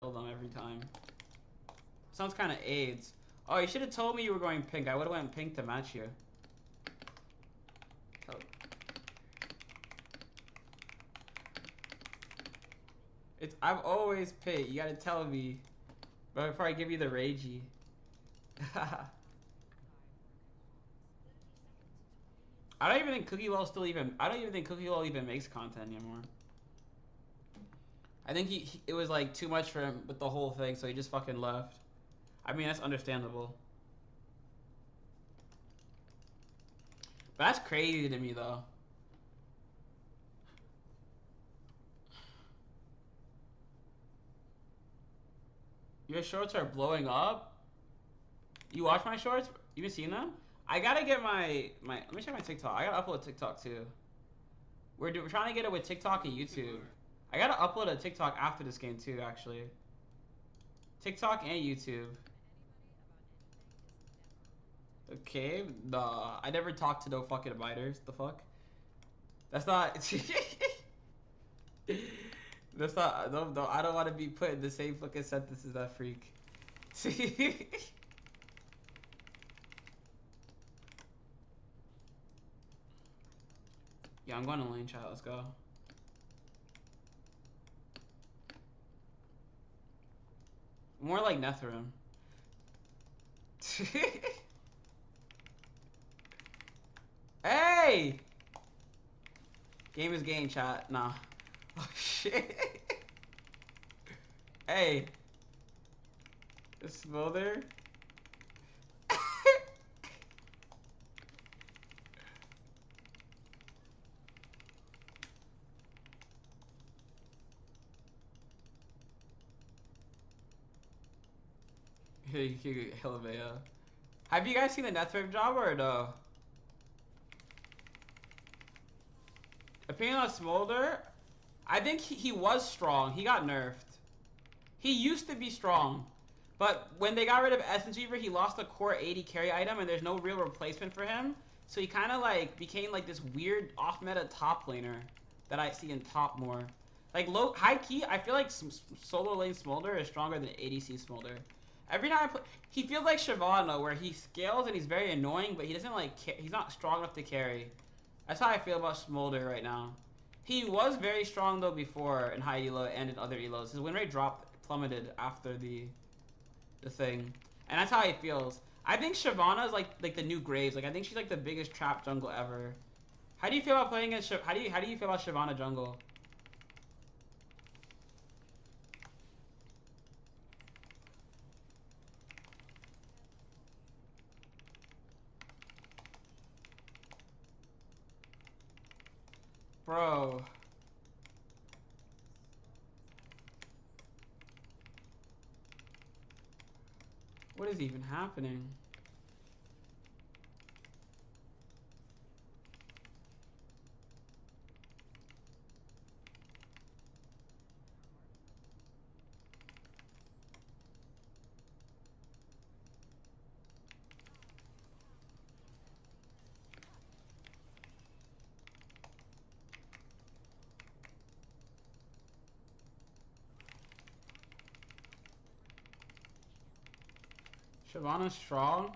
kill them every time. Sounds kind of AIDS. Oh, you should have told me you were going pink. I would have went pink to match you. I'm always pink. You gotta tell me. But before I give you the ragey. I don't even think Cookie Lull I don't even think Cookie Lull even makes content anymore. I think it was like too much for him with the whole thing, so he just fucking left. I mean, that's understandable. But that's crazy to me, though. Your shorts are blowing up? You watch my shorts? You been seeing them? I gotta get my let me check my TikTok. I gotta upload TikTok too. We're trying to get it with TikTok and YouTube. I gotta upload a TikTok after this game too, actually. TikTok and YouTube. Okay, nah. I never talked to no fucking biters. The fuck? That's not. That's not. No, I don't want to be put in the same fucking sentence as that freak. Yeah, I'm going to lane chat. Let's go. More like Netherim. Hey! Game is game, chat. Nah. Oh, shit. Hey. The smolder? Hilabea. Have you guys seen the Netherim job or no? Opinion on Smolder? I think he was strong. He got nerfed. He used to be strong. But when they got rid of Essence Reaver, he lost a core 80 carry item and there's no real replacement for him. So he kind of like became like this weird off-meta top laner that I see in top more. Like low high key, I feel like solo lane Smolder is stronger than ADC Smolder. Every time I play, he feels like Shyvana, where he scales and he's very annoying, but he doesn't like he's not strong enough to carry. That's how I feel about Smolder right now. He was very strong though before in high elo and in other elos. His win rate plummeted after the thing, and that's how he feels. I think Shyvana is like the new Graves. Like I think she's like the biggest trap jungle ever. How do you feel about playing against how do you feel about Shyvana jungle? Bro. What is even happening? Shyvana's strong.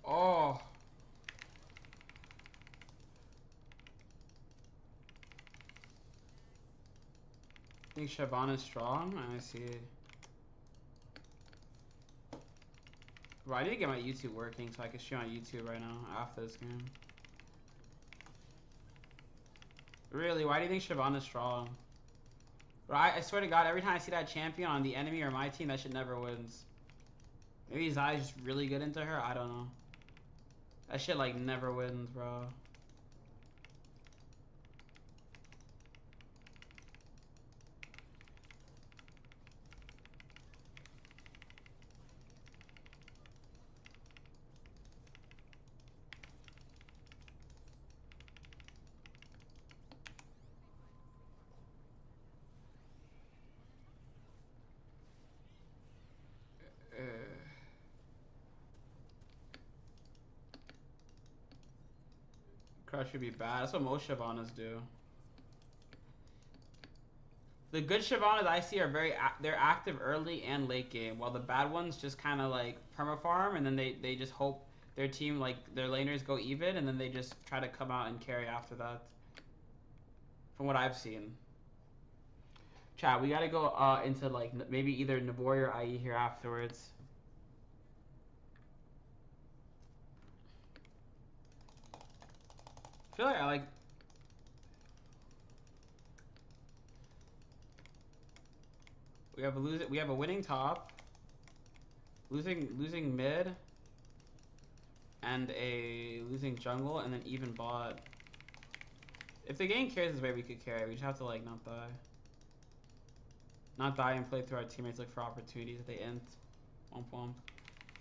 Oh. I think Shyvana's strong. I see. Bro, I need to get my YouTube working so I can stream on YouTube right now after this game. Really? Why do you think Shyvana's strong? Bro, I swear to God, every time I see that champion on the enemy or my team, that shit never wins. Maybe Xayah's just really good into her? I don't know. That shit, like, never wins, bro. rush would be bad. That's what most Shyvanas do. The good Shyvanas I see are they're active early and late game, while the bad ones just kind of like permafarm, and then they just hope their team, like their laners, go even, and then they just try to come out and carry after that. From what I've seen. Chat, we gotta go into like maybe either Nabori or IE here afterwards. I feel like I like. We have a winning top, losing mid, and a losing jungle, and then even bot. If the game carries this way, we could carry. We just have to like not die. Not die and play through our teammates, look for opportunities if they int. Womp womp.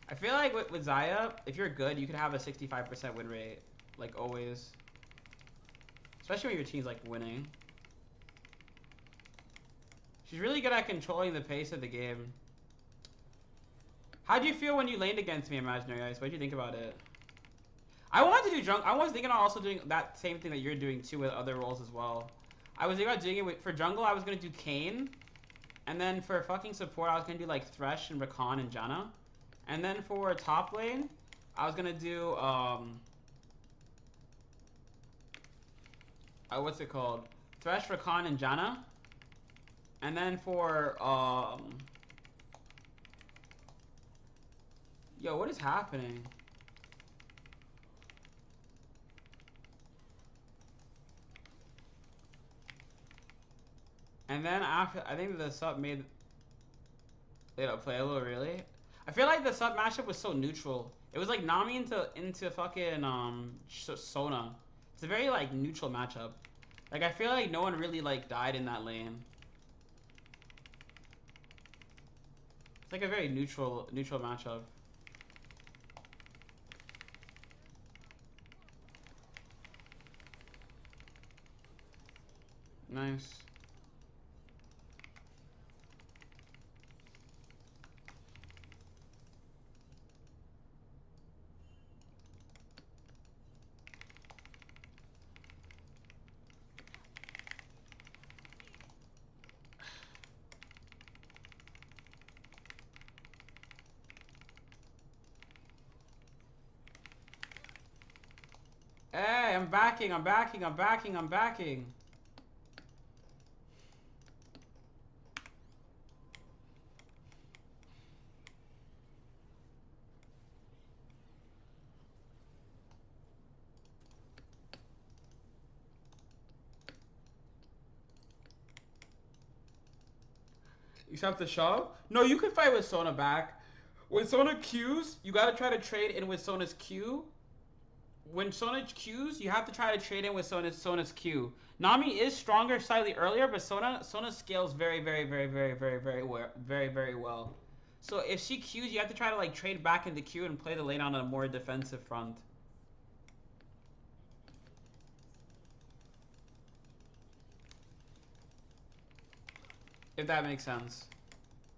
I feel like with Xayah, if you're good, you could have a 65% win rate, like always. Especially when your team's like winning. She's really good at controlling the pace of the game. How do you feel when you laned against me, Imaginary Ice? What did you think about it? I wanted to do jungle. I was thinking about also doing that same thing that you're doing too with other roles as well. I was thinking about doing it for jungle. I was gonna do Kayn, and then for fucking support, I was gonna do like Thresh and Rakan and Janna, and then for top lane, I was gonna do what's it called? Thresh, Rakan, and Janna, and then for yo, what is happening? And then after, I think the sub made it playable, really. I feel like the sub matchup was so neutral. It was like Nami into fucking Sona. It's a very like neutral matchup. Like I feel like no one really like died in that lane. It's like a very neutral matchup. Nice. Hey, I'm backing. You just have to shove? No, you can fight with Sona back. When Sona Qs, you gotta try to trade in with Sona's Q. When Sona Qs, you have to try to trade in with Sona's Q. Nami is stronger slightly earlier, but Sona scales very well. So if she Qs, you have to try to like trade back into Q and play the lane on a more defensive front. If that makes sense.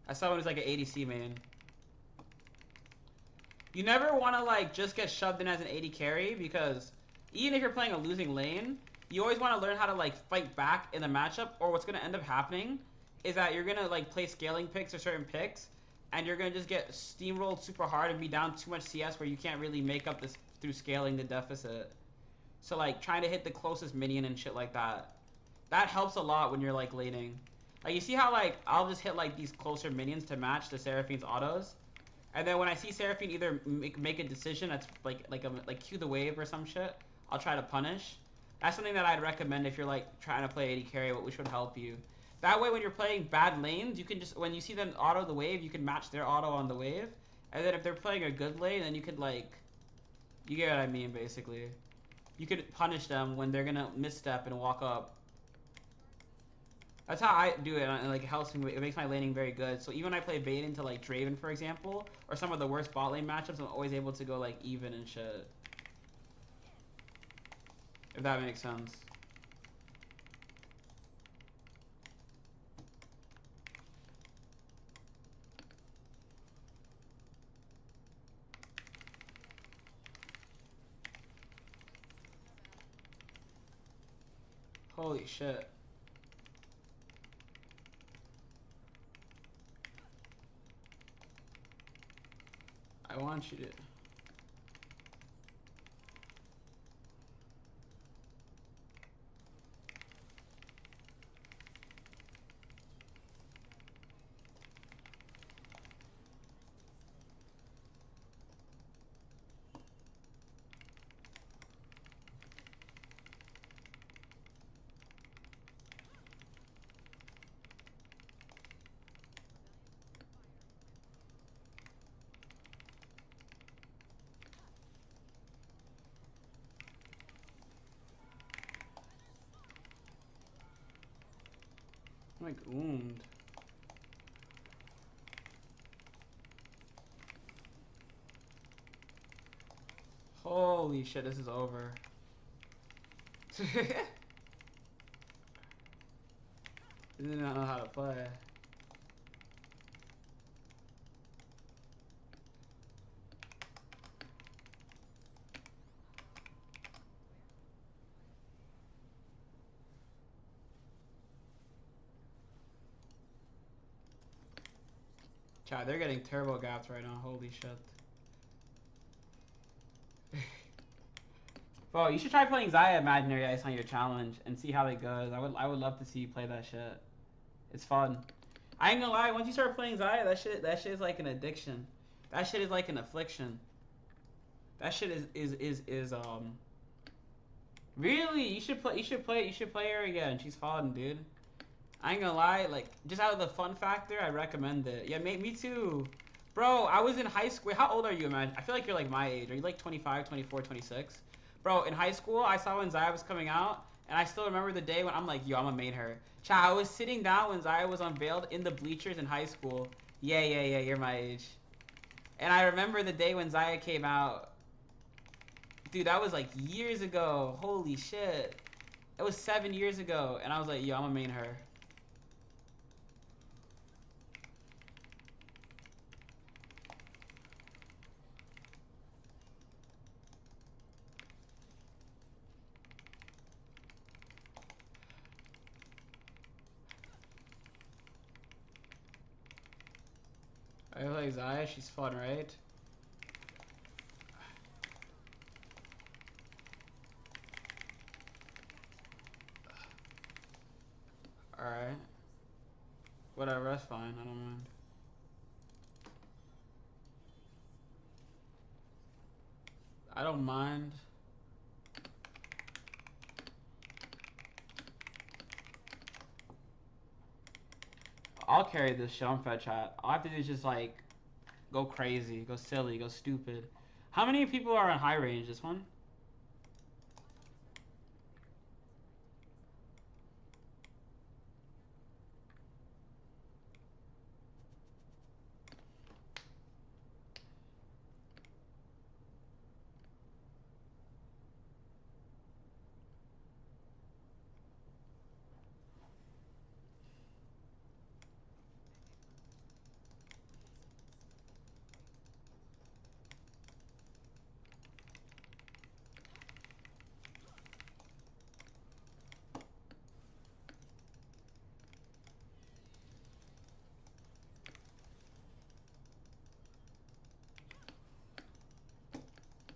As someone who's like an ADC main. You never want to like just get shoved in as an AD carry, because even if you're playing a losing lane, you always want to learn how to like fight back in the matchup, or what's going to end up happening is that you're going to like play scaling picks or certain picks, and you're going to just get steamrolled super hard and be down too much CS where you can't really make up this through scaling the deficit. So like trying to hit the closest minion and shit like that. That helps a lot when you're like laning. Like you see how like I'll just hit like these closer minions to match the Seraphine's autos, and then when I see Seraphine either make a decision that's like cue the wave or some shit, I'll try to punish. That's something that I'd recommend if you're like trying to play AD carry, which would help you. That way when you're playing bad lanes, you can just, when you see them auto the wave, you can match their auto on the wave. And then if they're playing a good lane, then you could like, you get what I mean basically. You could punish them when they're gonna misstep and walk up. That's how I do it, and like it helps me. It makes my laning very good. So even when I play bait into like Draven, for example, or some of the worst bot lane matchups, I'm always able to go like even and shit. If that makes sense. Holy shit. I want you to. I'm like oomed. Holy shit, this is over. I did not know how to play. Chat, they're getting turbo gapped right now. Holy shit. Bro, you should try playing Xayah Imaginary Ice on your challenge and see how it goes. I would love to see you play that shit. It's fun. I ain't gonna lie, once you start playing Xayah, that shit is like an addiction. That shit is like an affliction. That shit is really, you should play her again. She's fun, dude. I ain't gonna lie, like, just out of the fun factor, I recommend it. Yeah, me too. Bro, I was in high school. How old are you, man? I feel like you're like my age. Are you like 25, 24, 26? Bro, in high school, I saw when Xayah was coming out, and I still remember the day when I'm like, yo, I'm gonna main her. Chat, I was sitting down when Xayah was unveiled in the bleachers in high school. Yeah, you're my age. And I remember the day when Xayah came out. Dude, that was like years ago. Holy shit. It was 7 years ago, and I was like, yo, I'm gonna main her. I like Xayah, she's fun, right? Alright. Whatever, that's fine, I don't mind. I don't mind. I'll carry this show. I'm fed, chat. All I have to do is just like go crazy, go silly, go stupid. How many people are on high range this one?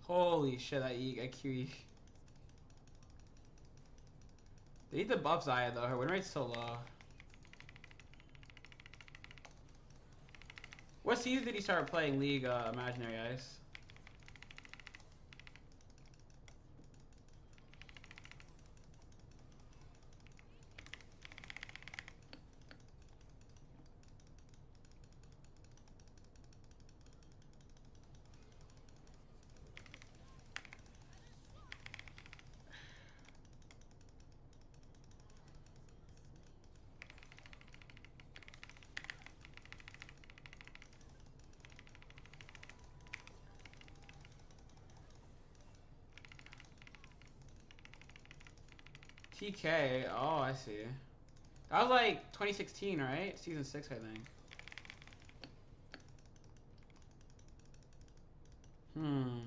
Holy shit, I QE. They need to buff Xayah though, her win rate's so low. What season did he start playing League Imaginary Ice? TK, oh I see. That was like 2016, right? Season 6, I think. Hmm.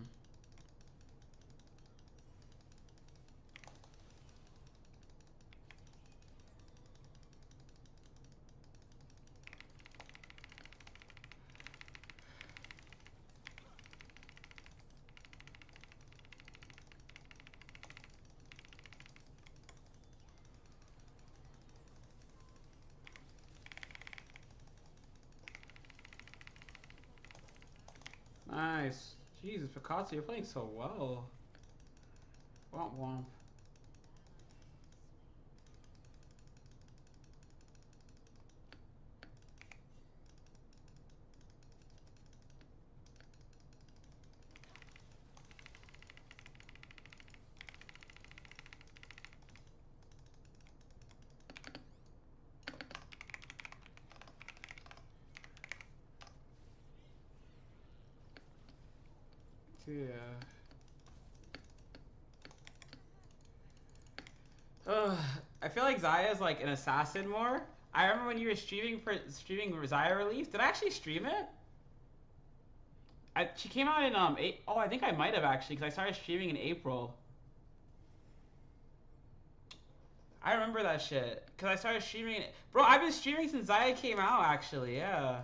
Nice. Jesus, Picasso, you're playing so well. Womp womp. Yeah. Ugh, I feel like Xayah is like an assassin more. I remember when you were streaming Xayah release. Did I actually stream it? She came out in oh, I think I might have actually because I started streaming in April. I remember that shit because I started streaming it. Bro, I've been streaming since Xayah came out actually. Yeah.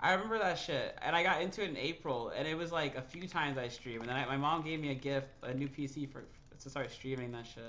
I remember that shit, and I got into it in April, and it was like a few times I streamed, and then my mom gave me a gift, a new PC to start streaming that shit.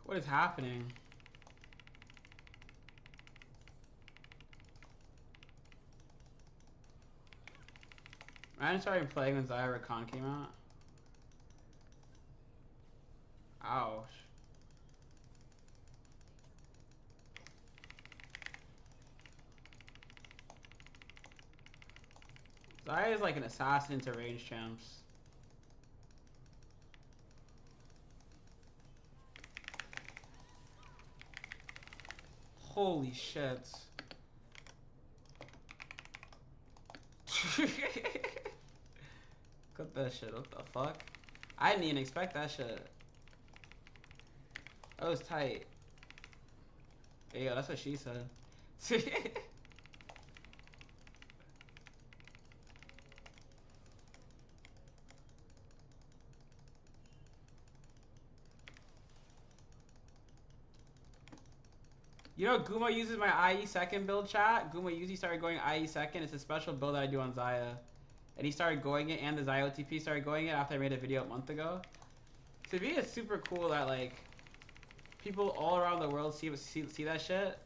What is happening? I started playing when Xayah Recon came out. Ouch. Xayah is like an assassin to range champs. Holy shit. Cut that shit, what the fuck? I didn't even expect that shit. That was tight. Hey, yo, that's what she said. You know, Guma uses my IE second build chat. Guma usually started going IE second. It's a special build that I do on Xayah. And he started going it, and the Xayah OTP started going it after I made a video a month ago. To me, it's super cool that, like, people all around the world see that shit.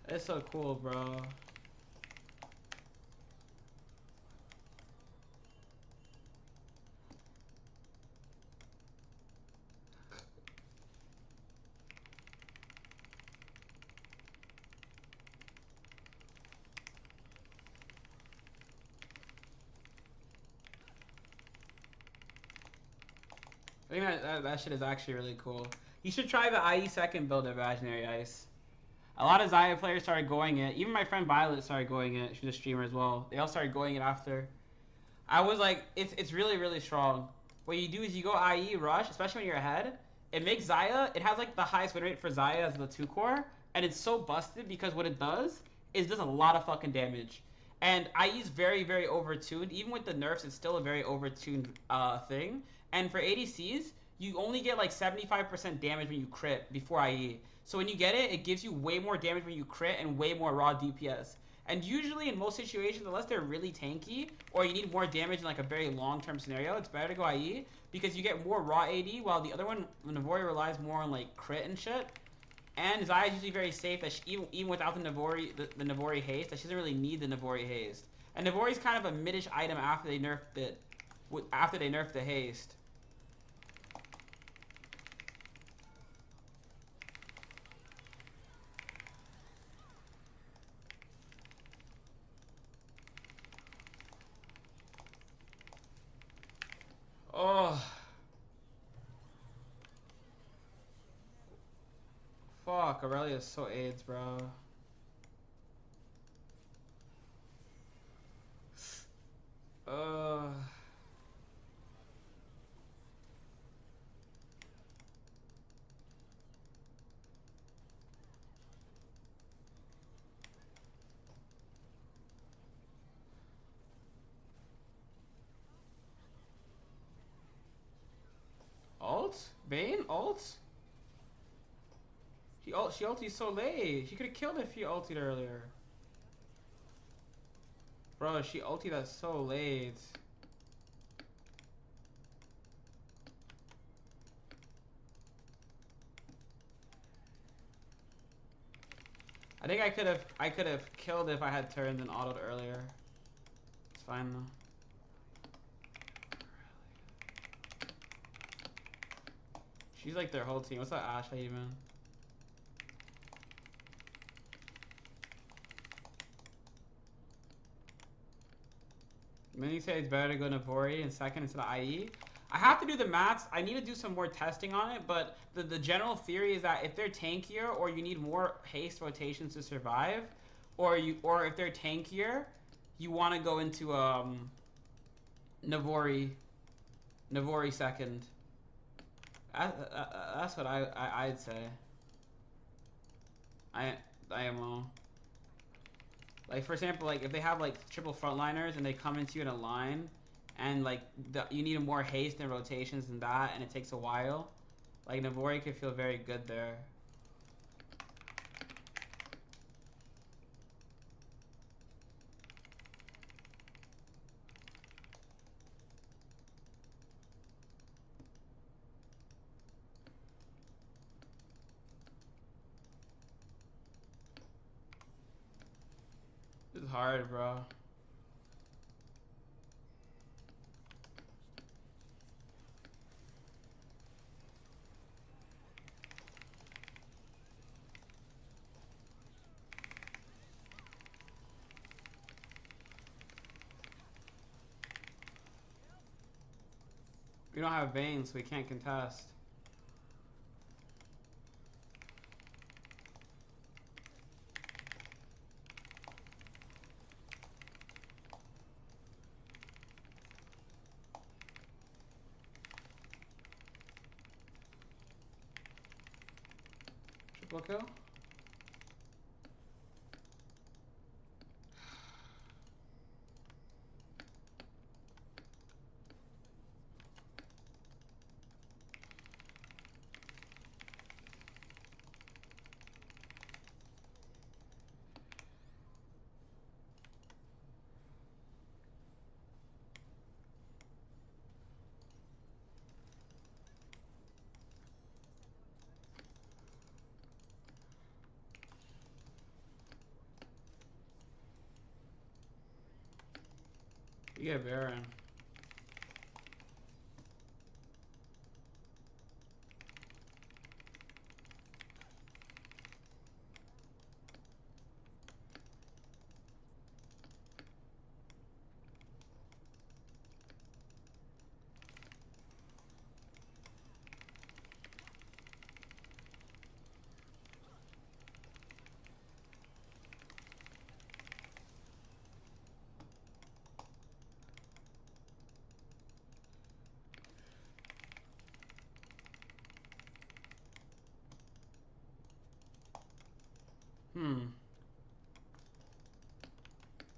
It's so cool, bro. I think that shit is actually really cool. You should try the IE second build of Imaginary Ice. A lot of Xayah players started going it. Even my friend Violet started going it. She's a streamer as well. They all started going it after. I was like, it's really, really strong. What you do is you go IE rush, especially when you're ahead. It makes Xayah, it has like the highest win rate for Xayah as the 2 core. And it's so busted because what it does is it does a lot of fucking damage. And IE is very, very overtuned. Even with the nerfs, it's still a very overtuned thing. And for ADCs, you only get like 75% damage when you crit before IE. So when you get it, it gives you way more damage when you crit and way more raw DPS. And usually in most situations, unless they're really tanky or you need more damage in like a very long-term scenario, it's better to go IE because you get more raw AD while the other one, Navori, relies more on like crit and shit. And Xayah is usually very safe that even without the Navori haste, that she doesn't really need the Navori haste. And Navori's kind of a mid-ish item after they nerfed it, after they nerfed the haste. Oh. Fuck. Fuck, Aurelia is so AIDS, bro. Uh. Ult? Bane? Ult? She ulted so late. She could have killed if she ulted earlier. Bro, she ulted us so late. I think I could have killed if I had turned and autoed earlier. It's fine though. She's like their whole team. What's that Asha even? Many say it's better to go Navori in second instead of IE. I have to do the maths. I need to do some more testing on it, but the general theory is that if they're tankier or you need more haste rotations to survive, or if they're tankier, you want to go into Navori second. That's what I'd say. IMO. Like for example, like if they have like triple frontliners and they come into you in a line, and like you need more haste and rotations than that, and it takes a while. Like Navori could feel very good there. This is hard, bro. We don't have veins, so we can't contest. Triple kill? You get Baron.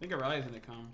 I think Aurelia's gonna come.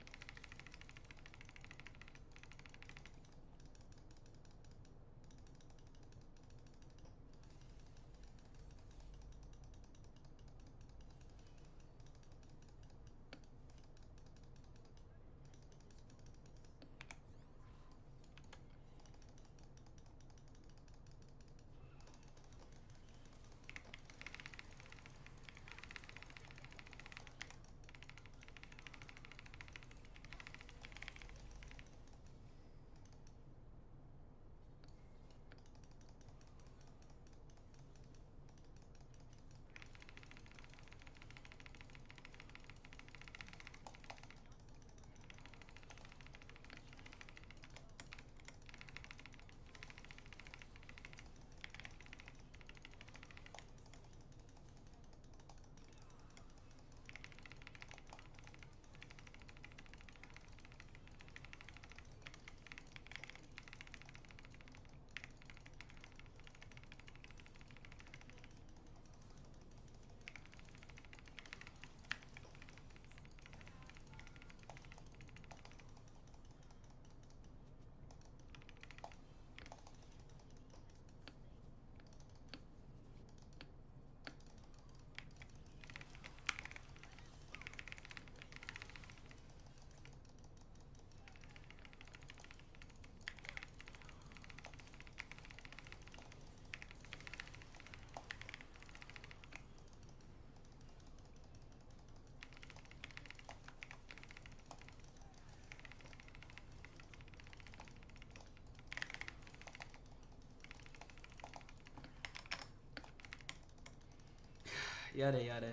Yada yada.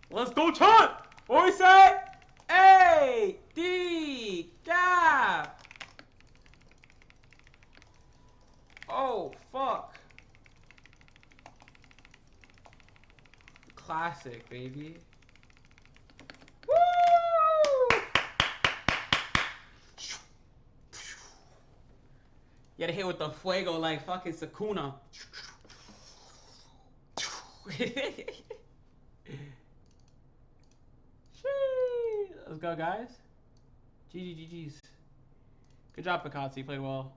Let's go, Chant! What we say? A D gap. Oh fuck. Classic, baby. Woo! You gotta hit with the fuego like fucking Sakuna. Let's go, guys. GG's. Good job, Picasso. You played well.